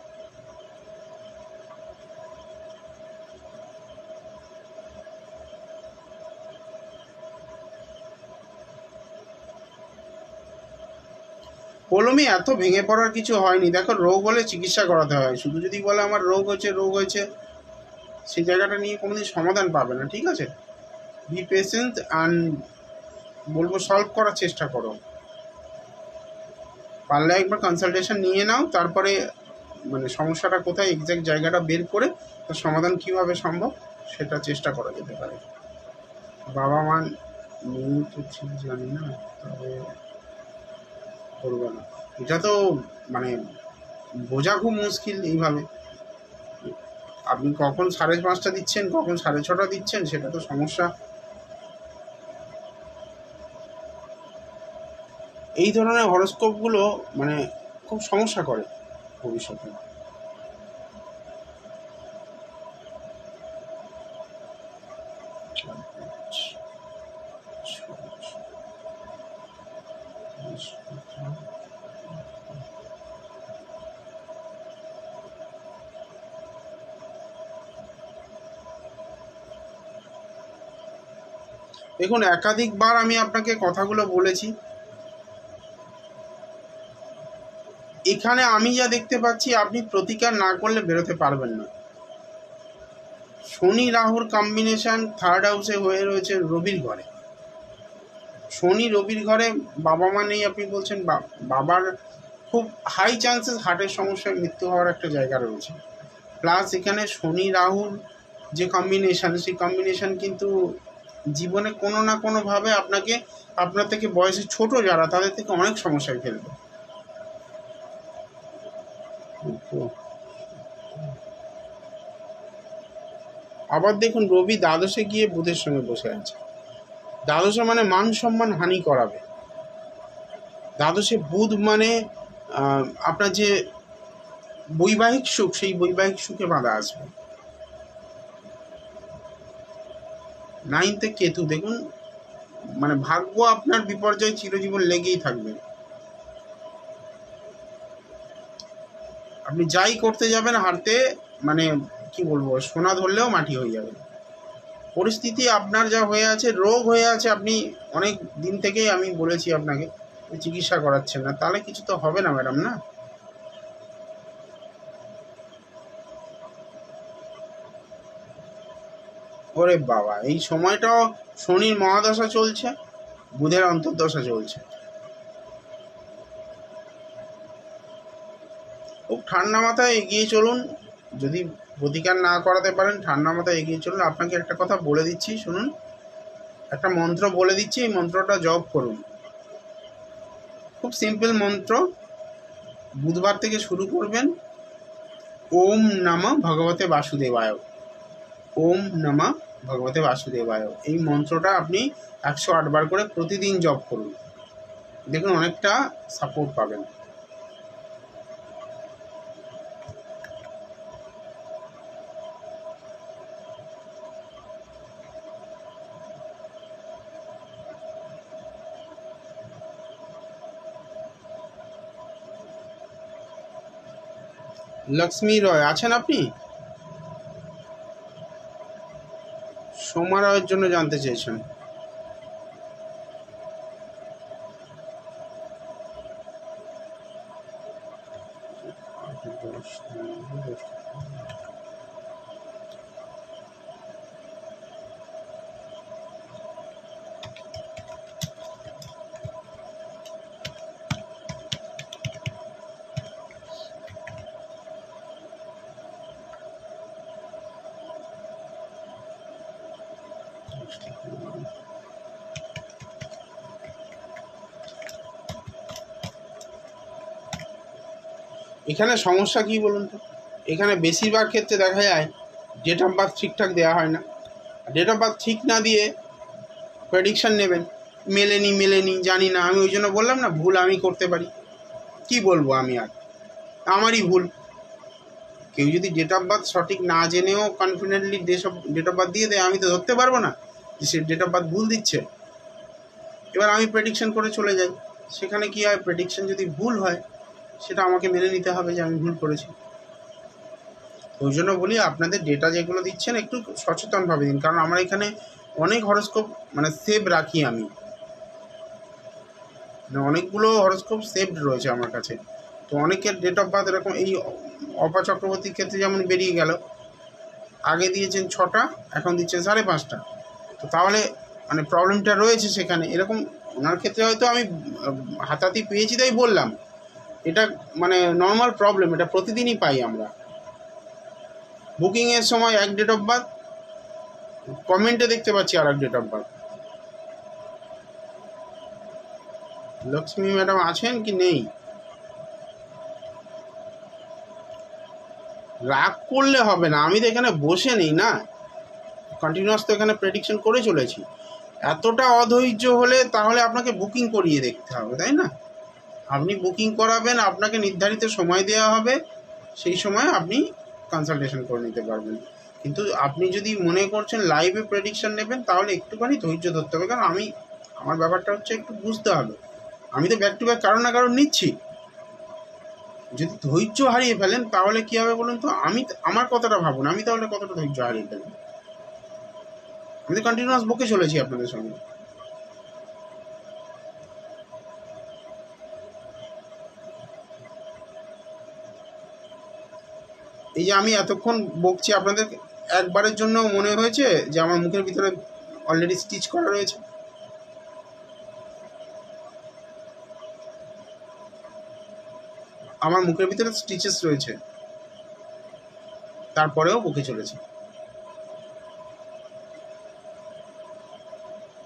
কলমে এত ভেঙে পড়ার কিছু হয়নি। দেখো, রোগ হলে চিকিৎসা করাতে হয়, শুধু যদি বলে আমার রোগ হয়েছে সেই জায়গাটা নিয়ে কোনোদিন সমাধান পাবে না, ঠিক আছে? বি পেশেন্ট অ্যান্ড বলবো সলভ করার চেষ্টা করো। পারলে একবার কনসালটেশন নিয়ে নাও, তারপরে মানে সমস্যাটা কোথায় এক্স্যাক্ট জায়গাটা বের করে তার সমাধান কিভাবে সম্ভব সেটা চেষ্টা করা যেতে পারে। বাবা মা নেই তো ঠিক জানি না, তবে করবে না, এটা তো মানে বোঝা খুব মুশকিল। এইভাবে আপনি কখন 5:30 দিচ্ছেন, কখন 6:30 দিচ্ছেন, সেটা তো সমস্যা। এই ধরনের হরোস্কোপগুলো মানে খুব সমস্যা করে ভবিষ্যতে। দেখুন, একাধিকবার আমি আপনাকে কথাগুলো বলেছি। এখানে আমি যা দেখতে পাচ্ছি, আপনি প্রতিকার না করলে বেরোতে পারবেন না। শনি রাহুর কম্বিনেশন 3rd হাউসে হয়ে রয়েছে রবির ঘরে। শনি রবির ঘরে বাবা মা নেই, আপনি বলছেন বাবার খুব হাই চান্সেস হার্টের সমস্যায় মৃত্যু হওয়ার একটা জায়গা রয়েছে। প্লাস এখানে শনি রাহুর যে কম্বিনেশন, সেই কম্বিনেশন কিন্তু জীবনে কোনো না কোনোভাবে আপনাকে, আপনার থেকে বয়সে ছোট যারা, তাদের থেকে অনেক সমস্যায় ফেলবে। আবার দেখুন, রবি দ্বাদশে গিয়ে বুধের সঙ্গে বসে আছে। দ্বাদশে মানে মান সম্মান হানি করাবে। দ্বাদশে বুধ মানে আপনার যে বৈবাহিক সুখ, সেই বৈবাহিক সুখে বাধা আসবে। 9th কেতু, দেখুন মানে ভাগ্য আপনার বিপর্যয় চিরজীবন লেগেই থাকবে। আপনি যাই করতে যাবেন হারতে, মানে কি বলবো, সোনা ধরলেও মাটি হয়ে যাবে। পরিস্থিতি আপনার যা হয়ে আছে, রোগ হয়ে আছে, আপনি অনেক দিন থেকেই আমি বলেছি আপনাকে চিকিৎসা করাচ্ছেন না, তাহলে কিছু তো হবে না ম্যাডাম, না? ওরে বাবা, এই সময়টাও শনির মহাদশা চলছে, বুধের অন্তর্দশা চলছে। খুব ঠান্ডা মাথায় এগিয়ে চলুন। যদি প্রতিকার না করাতে পারেন, ঠান্ডা মাথায় এগিয়ে চলুন। আপনাকে একটা কথা বলে দিচ্ছি, শুনুন। একটা মন্ত্র বলে দিচ্ছি, এই মন্ত্রটা জপ করুন। খুব সিম্পল মন্ত্র, বুধবার থেকে শুরু করবেন। ওম নমঃ ভগবতে বাসুদেবায়। ওম নমঃ ভগবতে বাসুদেবায়, এই মন্ত্রটা আপনি 108 বার করে প্রতিদিন জপ করুন। দেখুন অনেকটা সাপোর্ট পাবেন। লক্ষ্মী রয় আছেন আপনি? সোমা রয়ের জন্য জানতে চেয়েছেন। এখানে সমস্যা কি বলুন তো, এখানে বেশিরভাগ ক্ষেত্রে দেখা যায় ডেট অফ বার্থ ঠিকঠাক দেওয়া হয় না। ডেট অফ বার্থ ঠিক না দিয়ে প্রেডিকশান নেবেন, মেলেনি জানি না। আমি ওই জন্য বললাম না, ভুল আমি করতে পারি, কি বলবো আমি, আর আমারই ভুল। কেউ যদি ডেট অফ বার্থ সঠিক না জেনেও কনফিডেন্টলি ডেট অফ বার্থ দিয়ে দেয়, আমি তো ধরতে পারবো না যে সে ডেট অফ বার্থ ভুল দিচ্ছে। এবার আমি প্রেডিকশান করে চলে যাই, সেখানে কি হয়, প্রেডিকশান যদি ভুল হয় সেটা আমাকে মেনে নিতে হবে যে আমি ভুল করেছি। ওই জন্য বলি, আপনাদের ডেটা যেগুলো দিচ্ছেন একটু সচেতনভাবে দিন, কারণ আমার এখানে অনেক হরোস্কোপ মানে সেভ রাখি আমি, মানে অনেকগুলো হরোস্কোপ সেভড রয়েছে আমার কাছে। তো অনেকের ডেট অফ বার্থ এরকম, এই অপা চক্রবর্তীর ক্ষেত্রে যেমন বেরিয়ে গেল, আগে দিয়েছেন 6টা, এখন দিচ্ছেন 5:30। তো তাহলে মানে প্রবলেমটা রয়েছে সেখানে। এরকম ওনার ক্ষেত্রে হয়তো আমি হাতাহাতি পেয়েছি তাই বললাম, এটা মানে নর্মাল প্রবলেম, এটা প্রতিদিনই পাই আমরা। বুকিংয়ের সময় এক ডেট অফ বার্থ, কমেন্টে দেখতে পাচ্ছি আর এক date of birth. Lakshmi madam আছেন কি নেই? রাগ করলে হবে না, আমি তো এখানে বসে নেই না, কন্টিনিউয়াস তো এখানে প্রেডিকশন করে চলেছি। এতটা অধৈর্য হলে তাহলে আপনাকে বুকিং করিয়ে দেখতে হবে, তাই না? আপনি বুকিং করাবেন, আপনাকে নির্ধারিত সময় দেওয়া হবে, সেই সময় আপনি কনসালটেশন করে নিতে পারবেন। কিন্তু আপনি যদি মনে করছেন লাইভে প্রেডিকশন নেবেন, তাহলে একটুখানি ধৈর্য ধরতে হবে, কারণ আমার ব্যাপারটা হচ্ছে একটু বুঝতে হবে। আমি তো ব্যাক টু ব্যাক কারো না কারো নিচ্ছি। যদি ধৈর্য হারিয়ে ফেলেন তাহলে কী হবে বলুন তো, আমার কথাটা ভাবুন, আমি তাহলে কতটা ধৈর্য হারিয়ে ফেলবো। আমি তো কন্টিনিউয়াস বকে চলেছি আপনাদের সঙ্গে। এই যে আমি এতক্ষণ বকছি, আপনাদের একবারের জন্য মনে হয়েছে যে আমার মুখের ভিতরে অলরেডি স্টিচ করা রয়েছে? আমার মুখের ভিতরে স্টিচেস রয়েছে, তারপরেও বকে চলেছে।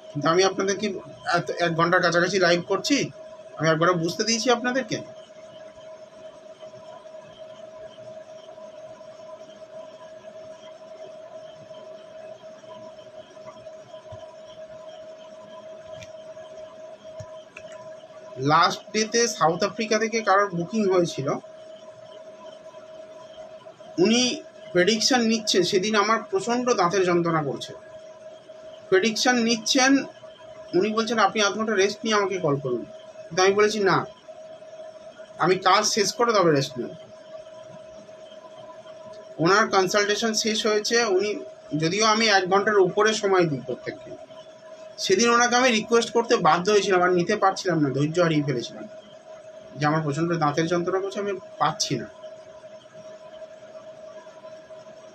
কিন্তু আমি আপনাদের কি 1 ঘন্টার কাছাকাছি লাইভ করছি, আমি একবারও বুঝতে দিয়েছি আপনাদেরকে? লাস্ট ডেতে সাউথ আফ্রিকা থেকে কারোর বুকিং হয়েছিল, উনি প্রেডিকশান নিচ্ছে, সেদিন আমার প্রচণ্ড দাঁতের যন্ত্রণা করছে। প্রেডিকশান নিচ্ছেন, উনি বলছেন আপনি 1 ঘন্টা রেস্ট নিয়ে আমাকে কল করুন। কিন্তু আমি বলেছি না, আমি কাজ শেষ করে তবে রেস্ট নেব। ওনার কনসালটেশন শেষ হয়েছে, উনি যদিও আমি 1 ঘন্টার উপরে সময় দিই প্রত্যেককে, সেদিন ওনাকে আমি রিকোয়েস্ট করতে বাধ্য হয়েছিলাম, আর নিতে পারছিলাম না, ধৈর্য হারিয়ে ফেলেছিলাম যে আমার প্রচণ্ড দাঁতের যন্ত্রণা করছে, আমি পাচ্ছি না।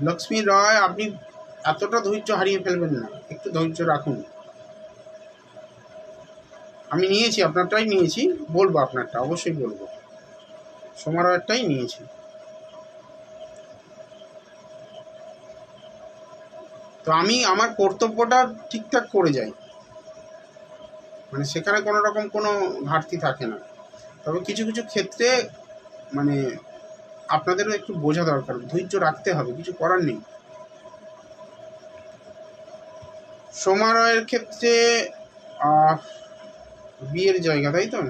লক্ষ্মী রয়, আপনি এতটা ধৈর্য হারিয়ে ফেলবেন না, একটু ধৈর্য রাখুন। আমি নিয়েছি, আপনারটাই নিয়েছি, বলবো আপনারটা, অবশ্যই বলবো। সোমা রয়েরটাই নিয়েছি। তো আমি আমার কর্তব্যটা ঠিকঠাক করে যাই, মানে সেখানে কোনো রকম কোনো ঘাটতি থাকে না। তবে কিছু কিছু ক্ষেত্রে মানে আপনাদেরও একটু বোঝা দরকার, ধৈর্য রাখতে হবে, কিছু করার নেই। সোমা রয়ের ক্ষেত্রে বিয়ের জায়গা, তাই তো?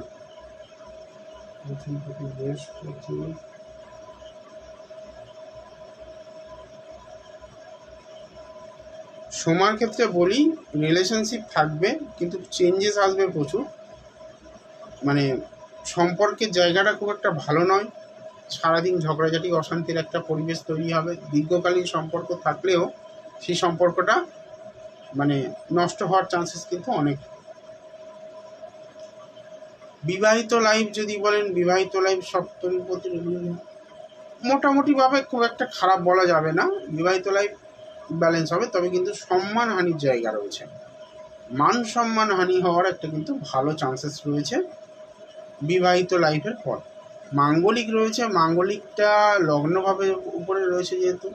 সোমার ক্ষেত্রে বলি, রিলেশনশিপ থাকবে কিন্তু চেঞ্জেস আসবে প্রচুর, মানে সম্পর্কের জায়গাটা খুব একটা ভালো নয়। সারাদিন ঝগড়াঝাটি অশান্তির একটা পরিবেশ তৈরি হবে। দীর্ঘকালীন সম্পর্ক থাকলেও সেই সম্পর্কটা মানে নষ্ট হওয়ার চান্সেস কিন্তু অনেক। বিবাহিত লাইফ যদি বলেন, বিবাহিত লাইফ সপ্তমপতি মোটামুটিভাবে খুব একটা খারাপ বলা যাবে না, বিবাহিত লাইফ ব্যালেন্স হবে। তবে কিন্তু সম্মানহানির জায়গা রয়েছে, মান সম্মানহানি হওয়ার একটা কিন্তু ভালো চান্সেস রয়েছে বিবাহিত লাইফের পর। মাঙ্গলিক রয়েছে, মাঙ্গলিকটা লগ্নভাবে উপরে রয়েছে, যেহেতু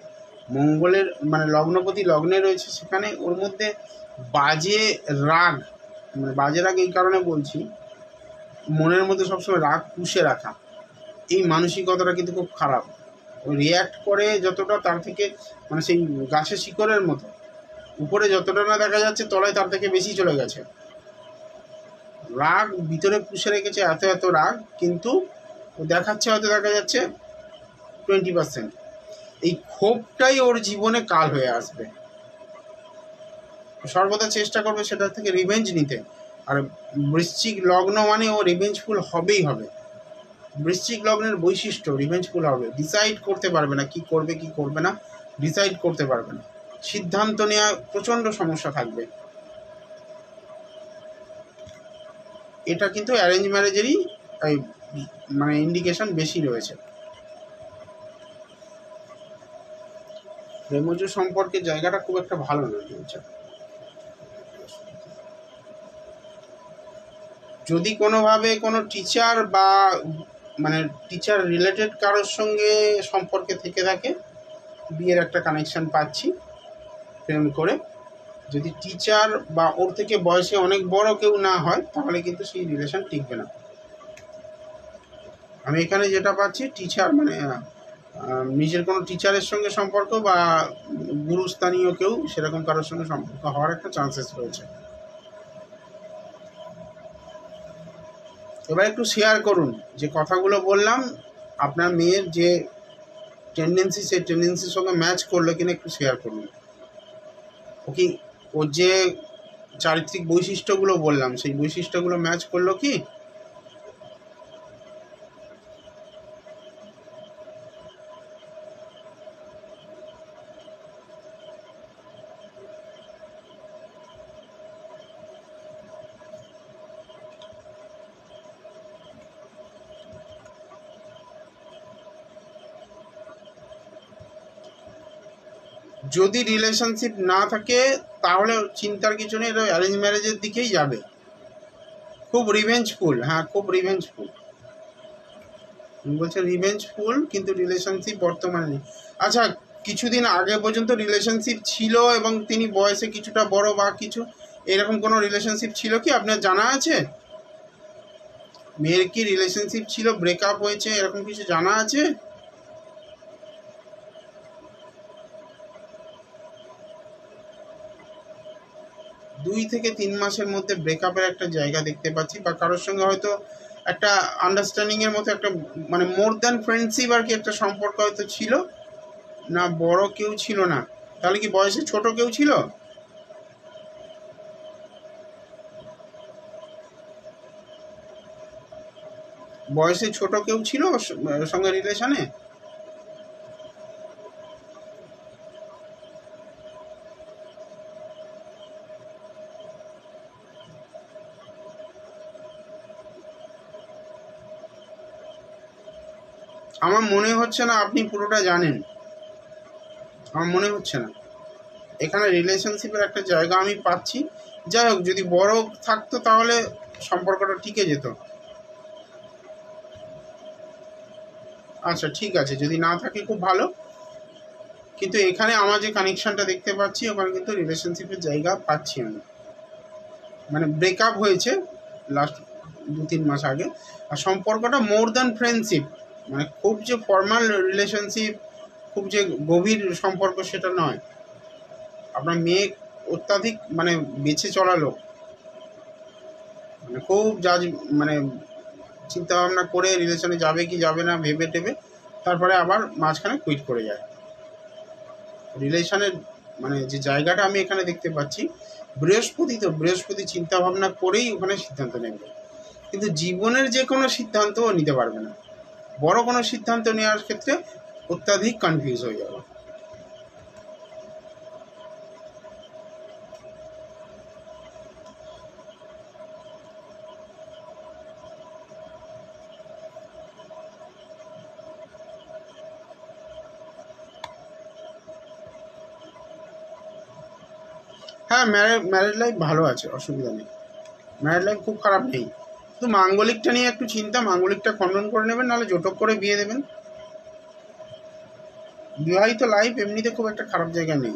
মঙ্গলের মানে লগ্নপতি লগ্নে রয়েছে, সেখানে ওর মধ্যে বাজে রাগ, মানে বাজে রাগ এই কারণে বলছি, মনের মধ্যে সবসময় রাগ পুষে রাখা, এই মানসিকতাটা কিন্তু খুব খারাপ। রিয়্যাক্ট করে যতটা, তার থেকে মানে সেই গাছের শিকড়ের মতো উপরে যতটা না দেখা যাচ্ছে, তলায় তার থেকে বেশি চলে গেছে। রাগ ভিতরে পুষে রেখেছে, এত এত রাগ, কিন্তু দেখাচ্ছে হয়তো দেখা যাচ্ছে 20%। এই ক্ষোভটাই ওর জীবনে কাল হয়ে আসবে। সর্বদা চেষ্টা করবে সেটা থেকে রিভেঞ্জ নিতে। আর বৃশ্চিক লগ্ন মানে ও রিভেঞ্জফুল হবেই হবে। বৃশ্চিক লগ্নের বৈশিষ্ট্য রিভেঞ্জফুল হবে। ডিসাইড করতে পারবে না কি করবে কি করবে না, ডিসাইড করতে পারবে না, সিদ্ধান্ত নেওয়া প্রচণ্ড সমস্যা থাকবে। এটা কিন্তু অ্যারেঞ্জ ম্যারেজেরই মানে ইন্ডিকেশন বেশি রয়েছে। প্রেমজ সম্পর্কের জায়গাটা খুব একটা ভালো নয় রয়েছে। যদি কোনোভাবে কোনো টিচার বা মানে টিচার রিলেটেড কারোর সঙ্গে সম্পর্কে থেকে থাকে, বিয়ের একটা কানেকশন পাচ্ছি প্রেম করে। যদি টিচার বা ওর থেকে বয়সে অনেক বড় কেউ না হয়, তাহলে কিন্তু সেই রিলেশন টিকবে না। আমি এখানে যেটা পাচ্ছি, টিচার মানে নিজের কোনো টিচারের সঙ্গে সম্পর্ক বা গুরুস্থানীয় কেউ সেরকম কারোর সঙ্গে সম্পর্ক হওয়ার একটা চান্সেস রয়েছে। এবার একটু শেয়ার করুন যে কথাগুলো বললাম, আপনার মেয়ের যে টেন্ডেন্সি, সেই টেন্ডেন্সির সঙ্গে ম্যাচ করলো কিনা একটু শেয়ার করুন। ওকে, ওর যে চারিত্রিক বৈশিষ্ট্যগুলো বললাম, সেই বৈশিষ্ট্যগুলো ম্যাচ করলো কি? যদি রিলেশনশিপ না থাকে তাহলে চিন্তার কিছু নেই, এটা অ্যারেঞ্জ ম্যারেজের দিকেই যাবে। খুব রিভেঞ্জফুল, হ্যাঁ খুব রিভেঞ্জফুল বলছে, রিভেঞ্জফুল, কিন্তু রিলেশনশিপ বর্তমানে নেই। আচ্ছা, কিছুদিন আগে পর্যন্ত রিলেশনশিপ ছিল এবং তিনি বয়সে কিছুটা বড় বা কিছু এরকম কোনো রিলেশনশিপ ছিল কি আপনার জানা আছে? মেয়ের কি রিলেশনশিপ ছিল, ব্রেকআপ হয়েছে, এরকম কিছু জানা আছে? দুই থেকে 3 মাসের মধ্যে ব্রেকআপের একটা জায়গা দেখতে পাচ্ছি, বা কারোর সঙ্গে হয়তো একটা আন্ডারস্ট্যান্ডিংয়ের মতো একটা মানে মোর দ্যান ফ্রেন্ডশিপ আর কি একটা সম্পর্ক হয়তো ছিল না। বড় কেউ ছিল না, তাহলে কি বয়সে ছোট কেউ ছিল? বয়সে ছোট কেউ ছিল ওর সঙ্গে রিলেশনে? আমার মনে হচ্ছে না আপনি পুরোটা জানেন, আমার মনে হচ্ছে না। এখানে রিলেশনশিপের একটা জায়গা আমি পাচ্ছি। যাই হোক, যদি বড় থাকতো তাহলে সম্পর্কটা টিকে যেত। আচ্ছা ঠিক আছে, যদি না থাকে খুব ভালো। কিন্তু এখানে আমার যে কানেকশনটা দেখতে পাচ্ছি, ওখানে কিন্তু রিলেশনশিপের জায়গা পাচ্ছি আমি। মানে ব্রেকআপ হয়েছে লাস্ট 2-3 মাস আগে, আর সম্পর্কটা মোর দ্যান ফ্রেন্ডশিপ, মানে খুব যে ফর্মাল রিলেশনশিপ, খুব যে গভীর সম্পর্ক সেটা নয়। আপনার মেয়ে অত্যাধিক মানে বেঁচে চলা লোক, মানে খুব মানে চিন্তা ভাবনা করে রিলেশনে যাবে কি যাবে না ভেবে টেবে তারপরে আবার মাঝখানে কুইট করে যায়। রিলেশনের মানে যে জায়গাটা আমি এখানে দেখতে পাচ্ছি, বৃহস্পতি, তো বৃহস্পতি চিন্তা ভাবনা করেই ওখানে সিদ্ধান্ত নেবে, কিন্তু জীবনের যে কোনো সিদ্ধান্ত নিতে পারবে না। বড় কোনো সিদ্ধান্ত নেওয়ার ক্ষেত্রে অত্যাধিক কনফিউজ হয়ে যাবে। হ্যাঁ, ম্যারেড লাইফ ভালো আছে, অসুবিধা নেই, ম্যারেড লাইফ খুব খারাপ নেই। শুধু মাঙ্গলিকটা নিয়ে একটু চিন্তা, মাঙ্গলিকটা খণ্ডন করে নেবেন, নাহলে জোটক করে বিয়ে দেবেন। বিবাহিত লাইফ এমনিতে খুব একটা খারাপ জায়গা নেই,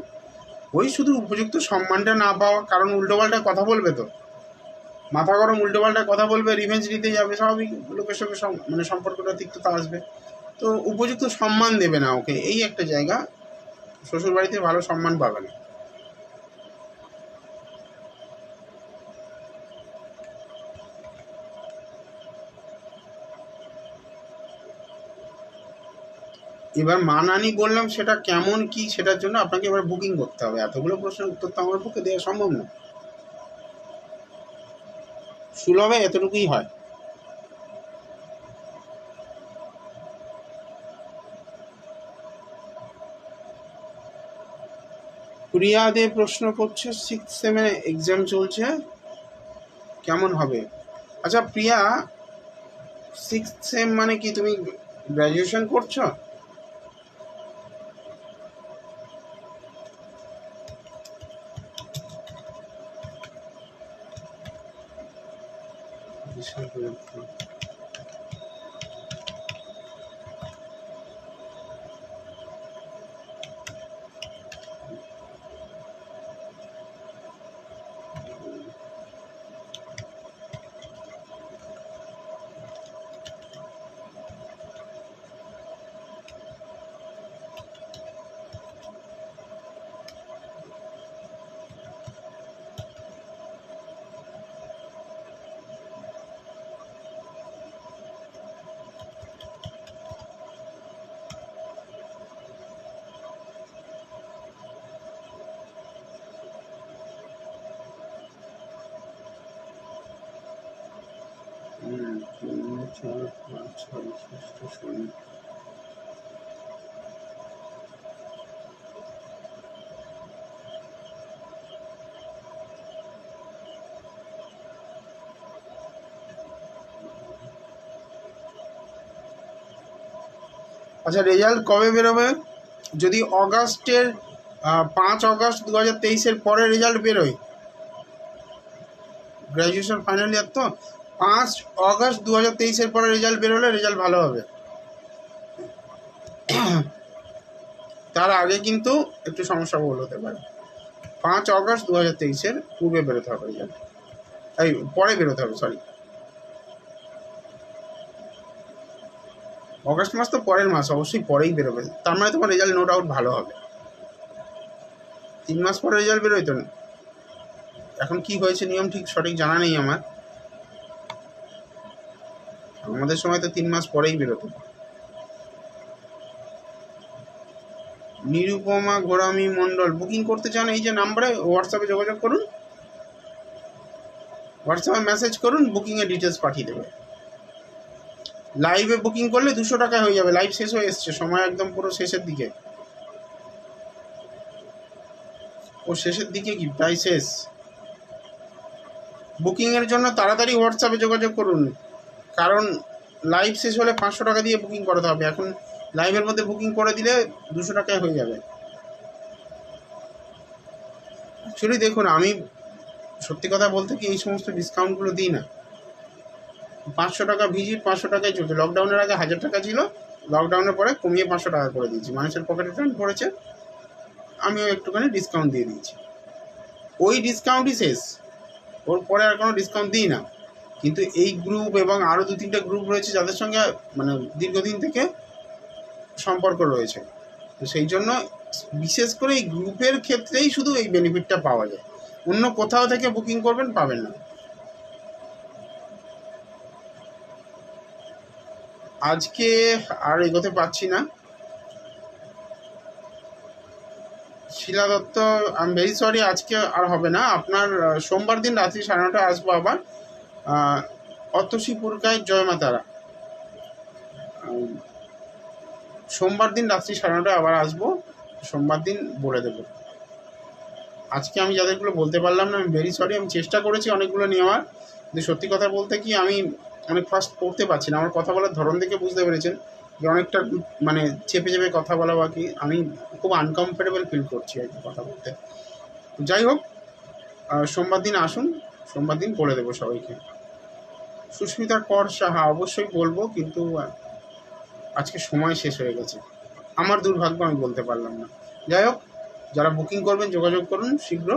ওই শুধু উপযুক্ত সম্মানটা না পাওয়া, কারণ উল্টোপাল্টা কথা বলবে, তো মাথা গরম উল্টোপাল্টা কথা বলবে, রিভেঞ্জ নিতে যাবে, স্বাভাবিক লোকের সঙ্গে মানে সম্পর্কটা তিক্ততা আসবে, তো উপযুক্ত সম্মান দেবে না ওকে, এই একটা জায়গা। শ্বশুর বাড়িতে ভালো সম্মান পাবে না। এবার মানানি বললাম, সেটা কেমন কি সেটার জন্য আপনাকে এবার বুকিং করতে হবে, এতগুলো প্রশ্নের উত্তর তো আমার পক্ষে দেওয়া সম্ভব না। সুলভে এতটুকুই হয়। প্রিয়া দে প্রশ্ন করছে 6-7 এক্সাম চলছে, কেমন হবে? আচ্ছা প্রিয়া, 6 সেম মানে কি, তুমি গ্র্যাজুয়েশন করছো? আচ্ছা রেজাল্ট কবে বেরোবে? যদি অগাস্টের 5 অগস্ট 2023-এর পরে রেজাল্ট বেরোয়, গ্র্যাজুয়েশন ফাইনাল ইয়ার তো, 5 অগস্ট 2023-এর পরে রেজাল্ট বেরোলে রেজাল্ট ভালো হবে। তার আগে কিন্তু একটু সমস্যা বল হতে পারে। 5 অগস্ট 2023-এর পূর্বে বেরোতে হবে রেজাল্ট, এই পরে বেরোতে হবে, সরি, অগস্ট মাস তো পরের মাস, অবশ্যই পরেই বেরোবে, তার মানে তোমার রেজাল্ট নো ডাউট ভালো হবে। 3 মাস পরে রেজাল্ট বেরোয় তো, এখন কি হয়েছে নিয়ম ঠিক সঠিক জানা নেই আমার, আমাদের সময় তো 3 মাস পরেই বেরোতো। নিরুপমা ঘোরামি মণ্ডল বুকিং করতে চান, এই যে নাম্বারে হোয়াটসঅ্যাপে যোগাযোগ করুন, হোয়াটসঅ্যাপে মেসেজ করুন, বুকিংয়ের ডিটেলস পাঠিয়ে দেবে। লাইভে বুকিং করলে 200 টাকায় হয়ে যাবে, লাইভ শেষ হয়ে এসছে, সময় একদম পুরো শেষের দিকে, ও শেষের দিকে কি প্রায় শেষ। বুকিংয়ের জন্য তাড়াতাড়ি হোয়াটসঅ্যাপে যোগাযোগ করুন, কারণ লাইভ শেষ হলে 500 টাকা দিয়ে বুকিং করাতে হবে, এখন লাইভের মধ্যে বুকিং করে দিলে 200 টাকায় হয়ে যাবে। অ্যাকচুয়ালি দেখুন, আমি সত্যি কথা বলতে কি এই সমস্ত ডিসকাউন্টগুলো দিই না। 500 টাকা ভিজিট 500 টাকায় চলছে, লকডাউনের আগে 1000 টাকা ছিল, লকডাউনের পরে কমিয়ে 500 টাকা করে দিয়েছি, মানুষের পকেটে টান পড়েছে, আমিও একটুখানি ডিসকাউন্ট দিয়ে দিয়েছি, ওই ডিসকাউন্টই শেষ, ওর পরে আর কোনো ডিসকাউন্ট দিই না। কিন্তু এই গ্রুপ এবং আরও 2-3টা গ্রুপ রয়েছে যাদের সঙ্গে মানে দীর্ঘদিন থেকে সম্পর্ক রয়েছে, তো সেই জন্য বিশেষ করে এই গ্রুপের ক্ষেত্রেই শুধু এই বেনিফিটটা পাওয়া যায়, অন্য কোথাও থেকে বুকিং করবেন পাবেন না। আজকে আর এগোতে পারছি না। Shila Dutta, I am very sorry, আজকে আর হবে না, আপনার সোমবার দিন রাত্রি 9:30 আসবো আবার, অতসী পুরকায় জয় মা তারা। সোমবার দিন রাত্রি 9:30 আবার আসবো, সোমবার দিন বলে দেবো। আজকে আমি যাদেরগুলো বলতে পারলাম না, আমি ভেরি সরি। আমি চেষ্টা করেছি অনেকগুলো নেওয়ার, কিন্তু সত্যি কথা বলতে কি আমি অনেক ফার্স্ট করতে পারছি না। আমার কথা বলার ধরন দেখে বুঝতে পেরেছেন যে অনেকটা মানে চেপে চেপে কথা বলা, বাকি আমি খুব আনকমফোর্টেবল ফিল করছি আর কি কথা বলতে। যাই হোক, সোমবার দিন আসুন, সোমবার দিন বলে দেবো সবাইকে। সুস্মিতা কর সাহা, অবশ্যই বলবো, কিন্তু আজকে সময় শেষ হয়ে গেছে। আমার দুর্ভাগ্য, আমি বলতে পারলাম না। যাই হোক, যারা বুকিং করবেন যোগাযোগ করুন শীঘ্র।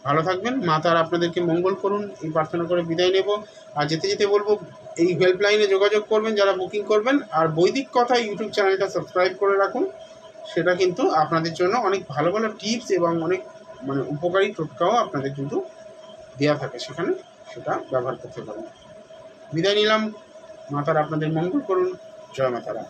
ভালো থাকবেন, মা তারা আপনাদেরকে মঙ্গল করুন, এই প্রার্থনা করে বিদায় নেব। আর যেতে যেতে বলবো এই হেল্পলাইনে যোগাযোগ করবেন যারা বুকিং করবেন। আর বৈদিক কথা ইউটিউব চ্যানেলটা সাবস্ক্রাইব করে রাখুন, সেটা কিন্তু আপনাদের জন্য অনেক ভালো ভালো টিপস এবং অনেক মানে উপকারী টোটকাও আপনাদের কিন্তু দেওয়া থাকে সেখানে, সেটা ব্যবহার করতে পারেন। বিদায় নিলাম, মা তারা আপনাদের মঙ্গল করুন। জয় মা তারা।